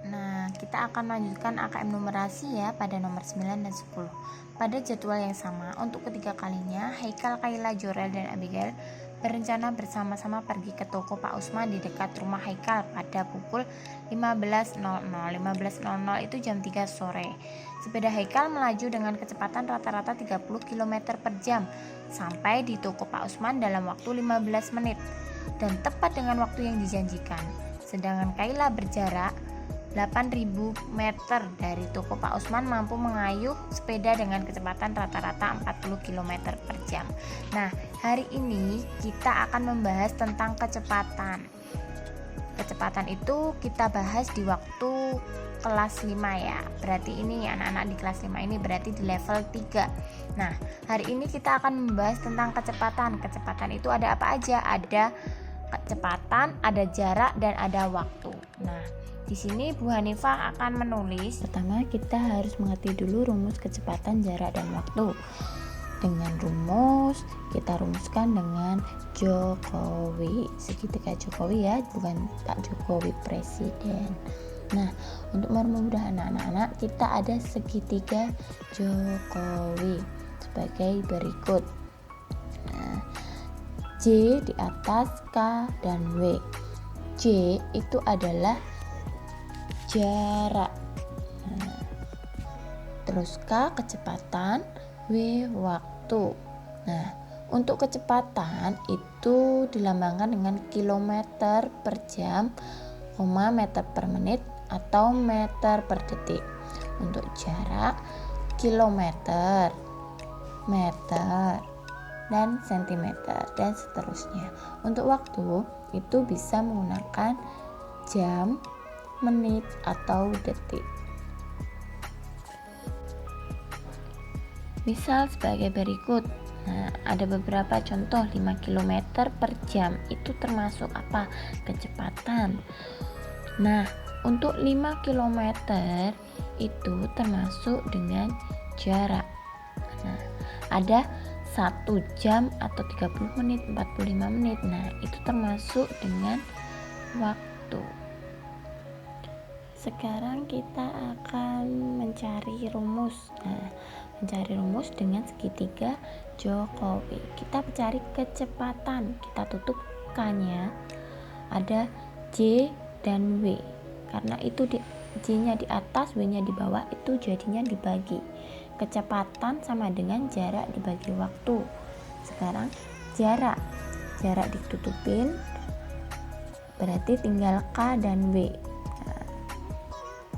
Nah, kita akan melanjutkan AKM numerasi ya pada nomor 9 dan 10. Pada jadwal yang sama, untuk ketiga kalinya, Haikal, Kayla, Jorel, dan Abigail berencana bersama-sama pergi ke toko Pak Usman di dekat rumah Haikal pada pukul 15.00. 15.00 itu jam 3 sore. Sepeda Haikal melaju dengan kecepatan rata-rata 30 km per jam sampai di toko Pak Usman dalam waktu 15 menit dan tepat dengan waktu yang dijanjikan. Sedangkan Kayla berjarak 8.000 meter dari toko Pak Usman mampu mengayuh sepeda dengan kecepatan rata-rata 40 km per jam. Nah, hari ini kita akan membahas tentang kecepatan. Kecepatan itu kita bahas di waktu kelas 5 ya. Berarti ini anak-anak di kelas 5 ini berarti di level 3. Nah, hari ini kita akan membahas tentang kecepatan. Kecepatan itu ada apa aja? Ada kecepatan, ada jarak, dan ada waktu. Nah, di sini Bu Hanifah akan menulis. Pertama, kita harus mengerti dulu rumus kecepatan, jarak, dan waktu. Dengan rumus, kita rumuskan dengan Jokowi, segitiga Jokowi ya, bukan Pak Jokowi Presiden. Nah, untuk memudahkan anak-anak, kita ada segitiga Jokowi sebagai berikut. Nah, J di atas K dan W. J itu adalah jarak. Nah, terus K kecepatan, W waktu. Nah, untuk kecepatan itu dilambangkan dengan kilometer per jam, meter per menit atau meter per detik. Untuk jarak kilometer, meter, dan sentimeter, dan seterusnya. Untuk waktu itu bisa menggunakan jam, menit, atau detik. Misal sebagai berikut. Nah, ada beberapa contoh. 5 km per jam itu termasuk apa? Kecepatan. Nah, untuk 5 km itu termasuk dengan jarak. Nah, ada 1 jam atau 30 menit, 45 menit. Nah, itu termasuk dengan waktu. Sekarang kita akan mencari rumus. Nah, mencari rumus dengan segitiga Jokowi. Kita mencari kecepatan. Kita tutup K-nya. Ada J dan W. Karena itu J-nya di atas, W-nya di bawah, itu jadinya dibagi. Kecepatan sama dengan jarak dibagi waktu. Sekarang jarak. Jarak ditutupin. Berarti tinggal K dan W.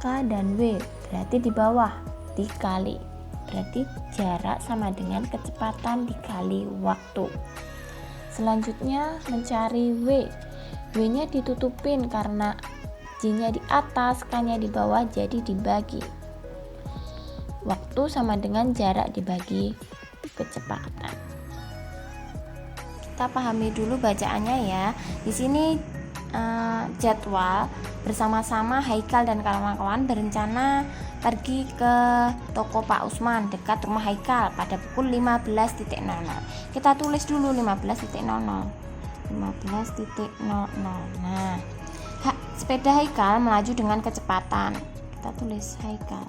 K dan W berarti di bawah dikali, berarti jarak sama dengan kecepatan dikali waktu. Selanjutnya mencari W. W nya ditutupin karena J nya di atas, K nya di bawah, jadi dibagi. Waktu sama dengan jarak dibagi kecepatan. Kita pahami dulu bacaannya ya. Di sini jadwal bersama-sama Haikal dan kawan-kawan berencana pergi ke toko Pak Usman dekat rumah Haikal pada pukul 15.00. Kita tulis dulu 15.00. 15.00. Nah, sepeda Haikal melaju dengan kecepatan. Kita tulis Haikal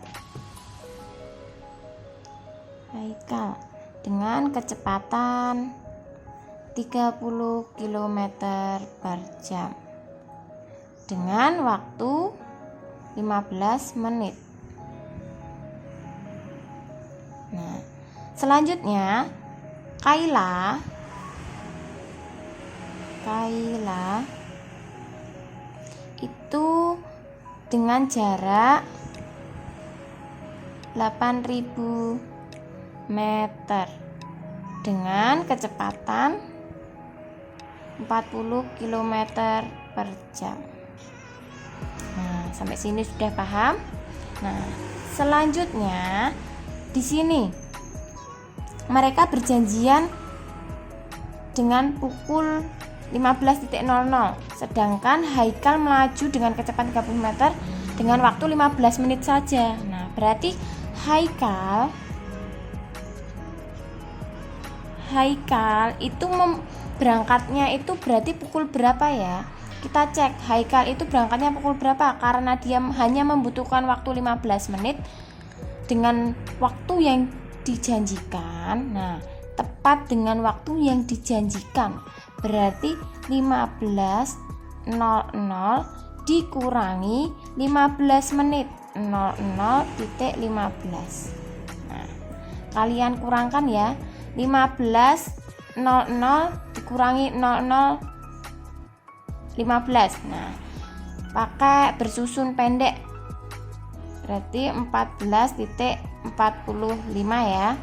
dengan kecepatan 30 km per jam dengan waktu 15 menit. Nah, selanjutnya Kayla itu dengan jarak 8.000 meter dengan kecepatan 40 km per jam. Nah, sampai sini sudah paham? Nah, selanjutnya di sini mereka berjanjian dengan pukul 15.00, sedangkan Haikal melaju dengan kecepatan 30 meter dengan waktu 15 menit saja. Nah, berarti Haikal itu berangkatnya itu berarti pukul berapa ya? kita cek Haikal itu berangkatnya pukul berapa, karena dia hanya membutuhkan waktu 15 menit dengan waktu yang dijanjikan. Nah, tepat dengan waktu yang dijanjikan berarti 15.00 dikurangi 15 menit 00.15. Nah, kalian kurangkan ya, 15.00 dikurangi 00.15. Nah, pakai bersusun pendek berarti 14.45 ya.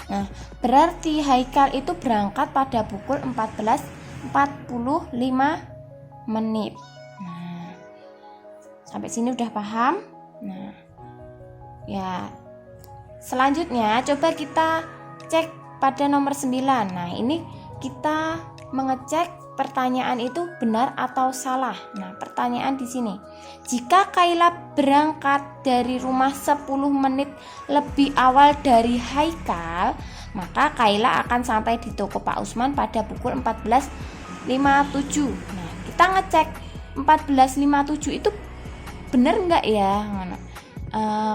Nah, berarti Haikal itu berangkat pada pukul 14.45 menit. Nah, sampai sini udah paham? Nah, ya. Selanjutnya coba kita cek pada nomor 9. Nah, ini kita mengecek pertanyaan itu benar atau salah. Nah, pertanyaan di sini. Jika Kaila berangkat dari rumah 10 menit lebih awal dari Haikal, maka Kaila akan sampai di toko Pak Usman pada pukul 14.57. Nah, kita ngecek 14.57 itu benar enggak ya?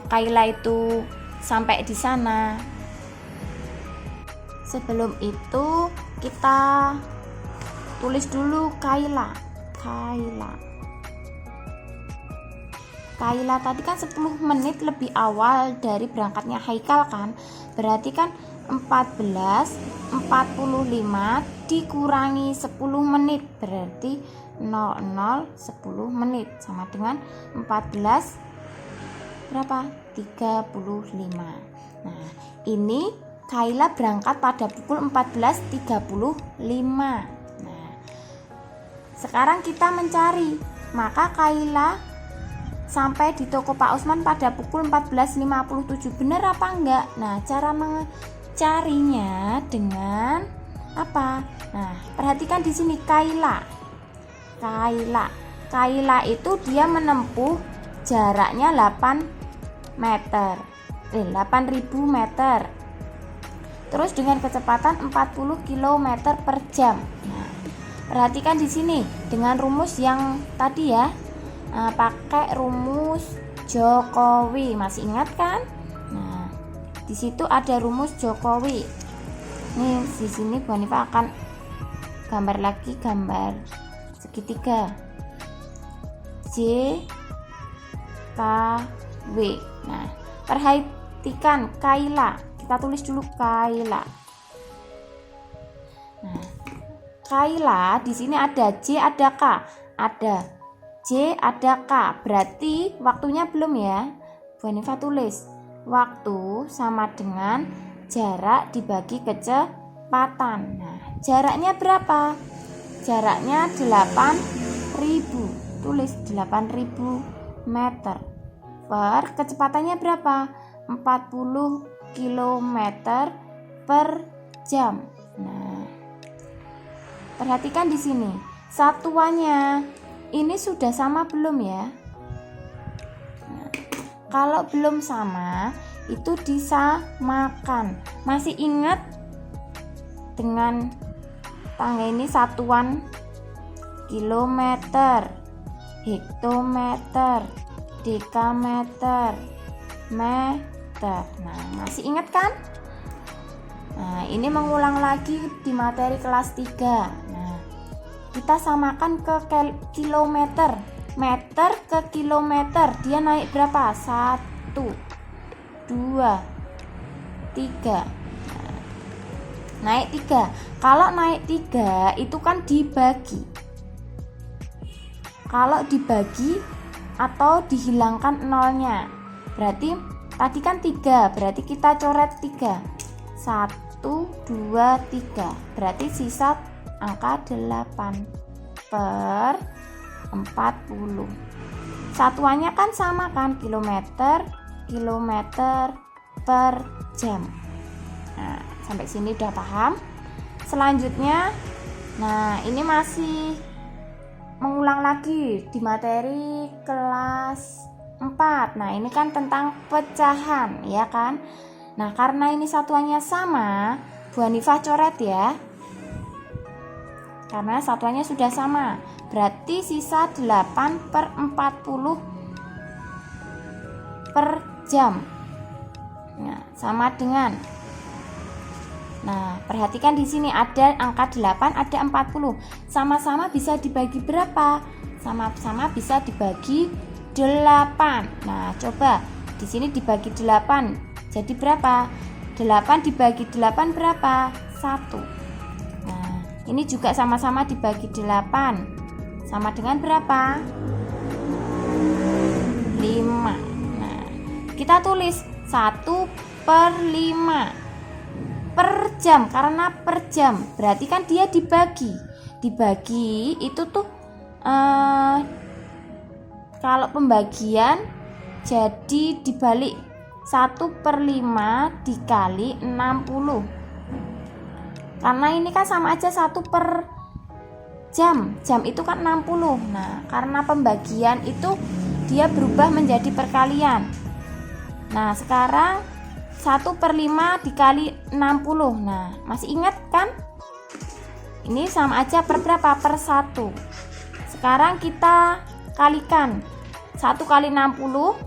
Kaila itu sampai di sana. Sebelum itu kita tulis dulu Kaila tadi kan 10 menit lebih awal dari berangkatnya Haikal kan, berarti kan 14.45 dikurangi 10 menit berarti 00.10 menit sama dengan 14 berapa? 35. Nah, ini Kaila berangkat pada pukul 14.35. Nah, sekarang kita mencari, maka Kaila sampai di toko Pak Usman pada pukul 14.57. Benar apa enggak? Nah, cara mencarinya dengan apa? Nah, perhatikan di sini Kaila itu dia menempuh jaraknya 8.000 meter. Terus dengan kecepatan 40 km per jam. Nah, perhatikan di sini dengan rumus yang tadi ya. Pakai rumus Jokowi, masih ingat kan? Nah, di situ ada rumus Jokowi. Nih di sini Bu Hanifah akan gambar lagi, gambar segitiga J K W. Nah, perhatikan Kaila, kita tulis dulu Kaila. Nah, Kaila di sini ada J, ada K, ada J, ada K, berarti waktunya belum ya. Bu Hanifah tulis waktu sama dengan jarak dibagi kecepatan. Nah, jaraknya berapa? Jaraknya 8.000. Tulis 8.000 meter. Per kecepatannya berapa? 40 km per jam. Nah, perhatikan di sini satuannya. Ini sudah sama belum ya? Nah, kalau belum sama, itu disamakan. Masih ingat dengan tangga ini satuan kilometer, hektometer, dekameter, meter. Nah, masih ingat kan? Nah, ini mengulang lagi di materi kelas 3. Nah, kita samakan ke kilometer, meter ke kilometer, dia naik berapa? 1, 2, 3. Naik 3. Kalau naik 3 itu kan dibagi. Kalau dibagi atau dihilangkan nolnya, berarti tadi kan 3, berarti kita coret 3. 1, 2, 3. Berarti sisa angka 8 per 40. Satuannya kan sama kan, kilometer per jam. Nah, sampai sini udah paham? Selanjutnya, nah ini masih mengulang lagi di materi kelas 4. Nah, ini kan tentang pecahan, ya kan? Nah, karena ini satuannya sama, Bu Hanifah coret ya. karena satuannya sudah sama. Berarti sisa 8/40 per jam. Nah, sama dengan. Nah, perhatikan di sini ada angka 8, ada 40. Sama-sama bisa dibagi berapa? Sama-sama bisa dibagi 8. Nah, coba di sini dibagi 8. Jadi berapa? 8 dibagi 8 berapa? 1. Nah, ini juga sama-sama dibagi 8. Sama dengan berapa? 5. Nah, kita tulis 1/5 per jam, karena per jam berarti kan dia dibagi itu tuh kalau pembagian jadi dibalik 1/5 dikali 60, karena ini kan sama aja 1 per jam itu kan 60. Nah, karena pembagian itu dia berubah menjadi perkalian. Nah, sekarang 1/5 dikali 60. Nah, masih ingat kan? Ini sama aja per berapa? Per 1. Sekarang kita kalikan 1 kali 60,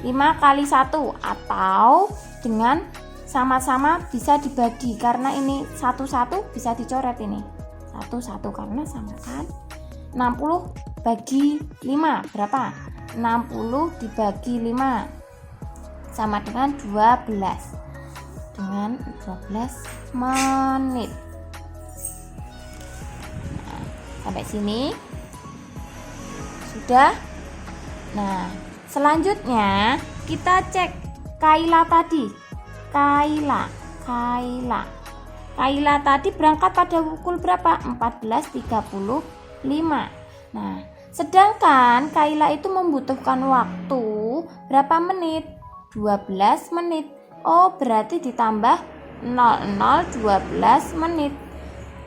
5 kali 1, atau dengan sama-sama bisa dibagi, karena ini 1 bisa dicoret ini 1 karena sama kan. 60 bagi 5 berapa? 60 dibagi 5 sama dengan 12 menit. Nah, sampai sini sudah. Nah, selanjutnya kita cek Kayla tadi. Kayla tadi berangkat pada pukul berapa? 14.35. Nah, sedangkan Kayla itu membutuhkan waktu berapa menit? 12 menit. Oh, berarti ditambah 12 menit.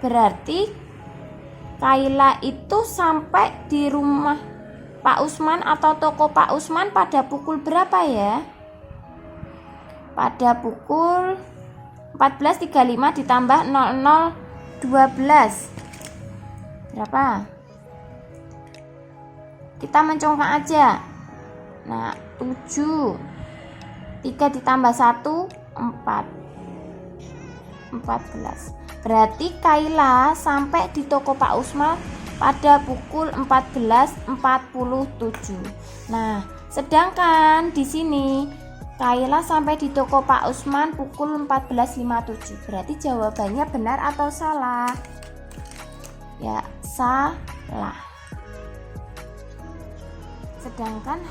Berarti Kayla itu sampai di rumah Pak Usman atau toko Pak Usman pada pukul berapa ya? Pada pukul 14.35 ditambah 00.12 berapa? Kita mencongkak aja. Nah, 7. 3 ditambah 1 14. Berarti Kayla sampai di toko Pak Usman pada pukul 14.47. Nah, sedangkan di sini Kayla sampai di toko Pak Usman pukul 14.57. Berarti jawabannya benar atau salah? Ya, salah. Sedangkan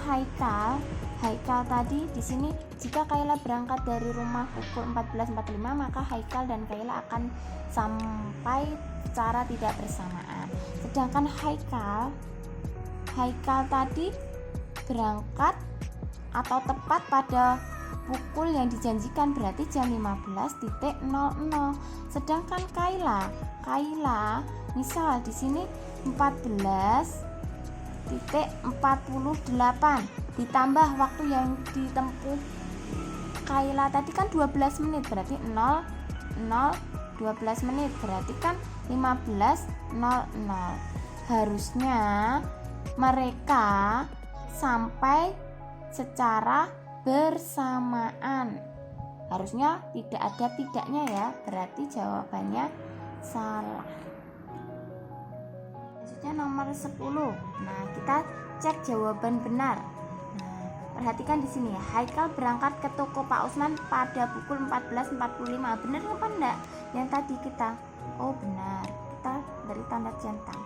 Haikal tadi di sini, jika Kayla berangkat dari rumah pukul 14.45, maka Haikal dan Kayla akan sampai secara tidak bersamaan. Sedangkan Haikal tadi berangkat atau tepat pada pukul yang dijanjikan, berarti jam 15.00. Sedangkan Kayla misal di sini 14.48 ditambah waktu yang ditempuh Kayla tadi kan 12 menit, berarti 12 menit, berarti kan 15.00. Harusnya mereka sampai secara bersamaan. Harusnya tidak ada tidaknya ya, berarti jawabannya salah. Selanjutnya nomor 10. Nah, kita cek jawaban benar. Nah, perhatikan di sini ya. Haikal berangkat ke toko Pak Usman pada pukul 14.45. Benar apa enggak? Yang tadi kita, oh benar. Kita beri tanda centang.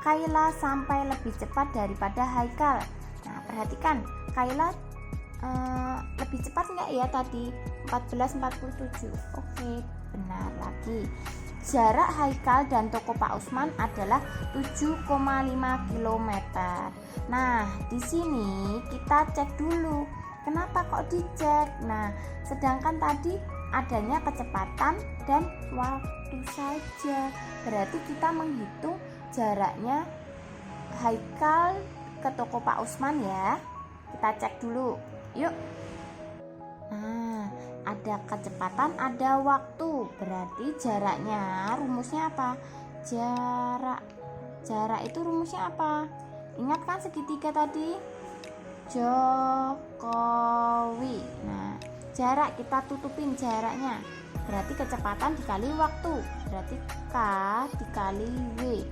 Kayla sampai lebih cepat daripada Haikal. Nah, perhatikan, Kayla lebih cepat enggak ya tadi? 14.47. Oke, benar lagi. Jarak Haikal dan toko Pak Usman adalah 7,5 km. Nah, di sini kita cek dulu. Kenapa kok dicek? Nah, sedangkan tadi adanya kecepatan dan waktu saja. Berarti kita menghitung jaraknya Haikal ke toko Pak Usman ya. Kita cek dulu. Yuk. Nah, ada kecepatan, ada waktu. Berarti jaraknya, rumusnya apa? jarak. Jarak itu rumusnya apa? Ingat kan segitiga tadi? Jokowi. Nah, jarak kita tutupin jaraknya. Berarti kecepatan dikali waktu. Berarti K dikali W.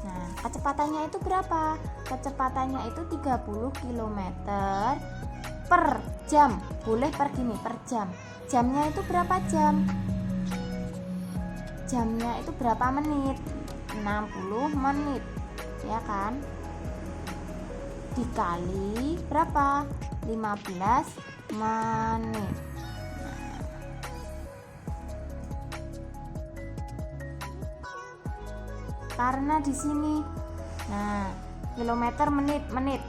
Nah, kecepatannya itu berapa? Kecepatannya itu 30 km per jam. Boleh per gini, per jam. Jamnya itu berapa jam? Jamnya itu berapa menit? 60 menit. Ya kan? Dikali berapa? 15 menit. Karena di sini, nah, kilometer menit. Nah,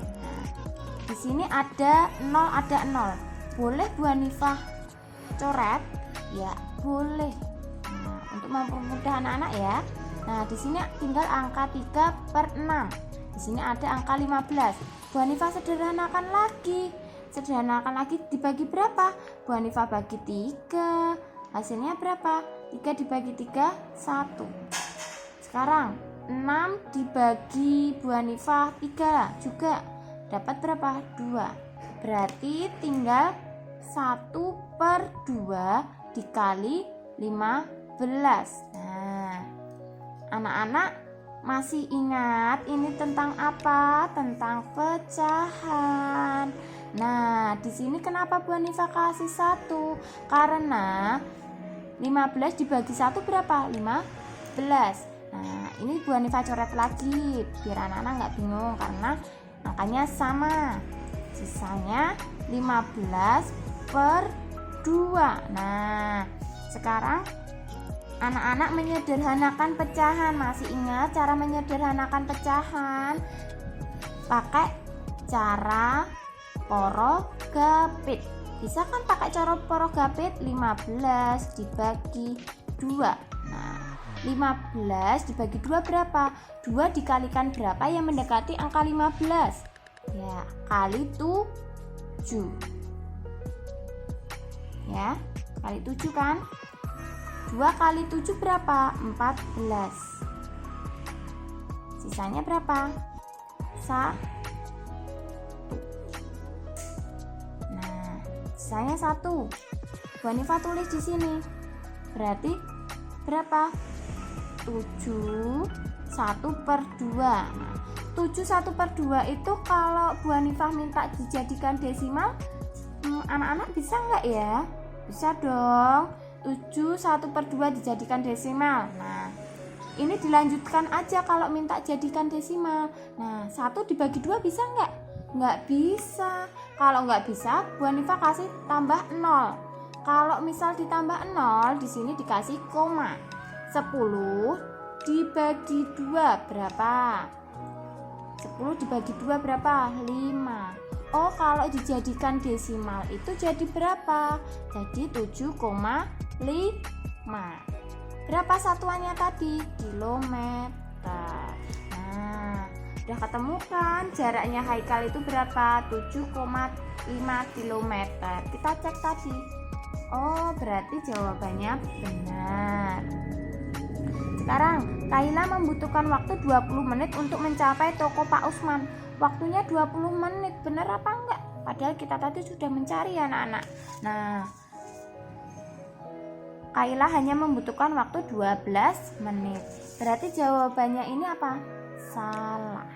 di sini ada 0, ada 0. Boleh Bu Hanifah coret? Ya, boleh. Nah, untuk mempermudah anak-anak ya. Nah, di sini tinggal angka 3 per 6. Di sini ada angka 15. Bu Hanifah sederhanakan lagi. Dibagi berapa? Bu Hanifah bagi 3. Hasilnya berapa? 3 dibagi 3, 1. Sekarang 6 dibagi Bu Hanifah 3 juga dapat berapa? 2. Berarti tinggal 1 per 2 dikali 15. Nah, anak-anak masih ingat ini tentang apa? Tentang pecahan. Nah, di sini kenapa Bu Hanifah kasih 1? Karena 15 dibagi 1 berapa? 15. Nah, ini Bu Hanifah coret lagi biar anak-anak nggak bingung karena angkanya sama. Sisanya 15 per 2. Nah, sekarang anak-anak menyederhanakan pecahan. Masih ingat cara menyederhanakan pecahan? Pakai cara porogapit. Bisa kan pakai cara porogapit? 15 dibagi 2. Nah, 15 dibagi 2 berapa? 2 dikalikan berapa yang mendekati angka 15? Ya, kali 7. Ya, kali 7 kan? 2 kali 7 berapa? 14. Sisanya berapa? 1. Nah, sisanya 1. Bu Hanifah tulis di sini. Berarti berapa? 7 1 per 2. Nah, 7 1 per 2 itu kalau Bu Hanifah minta dijadikan desimal, anak-anak bisa nggak ya? Bisa dong. 7 1 per 2 dijadikan desimal. Nah, ini dilanjutkan aja kalau minta jadikan desimal. Nah, 1 dibagi 2 bisa nggak? Nggak bisa. Kalau nggak bisa, Bu Hanifah kasih tambah 0. Kalau misal ditambah 0, di sini dikasih koma. 10 dibagi 2 berapa? 10 dibagi 2 berapa? 5. Oh, kalau dijadikan desimal itu jadi berapa? Jadi 7,5. Berapa satuannya tadi? Kilometer. Nah, udah ketemu kan jaraknya Haikal itu berapa? 7,5 kilometer. Kita cek tadi. Oh, berarti jawabannya benar. Sekarang, Kaila membutuhkan waktu 20 menit untuk mencapai toko Pak Usman. Waktunya 20 menit, benar apa enggak? Padahal kita tadi sudah mencari ya anak-anak. Nah, Kaila hanya membutuhkan waktu 12 menit. Berarti jawabannya ini apa? Salah.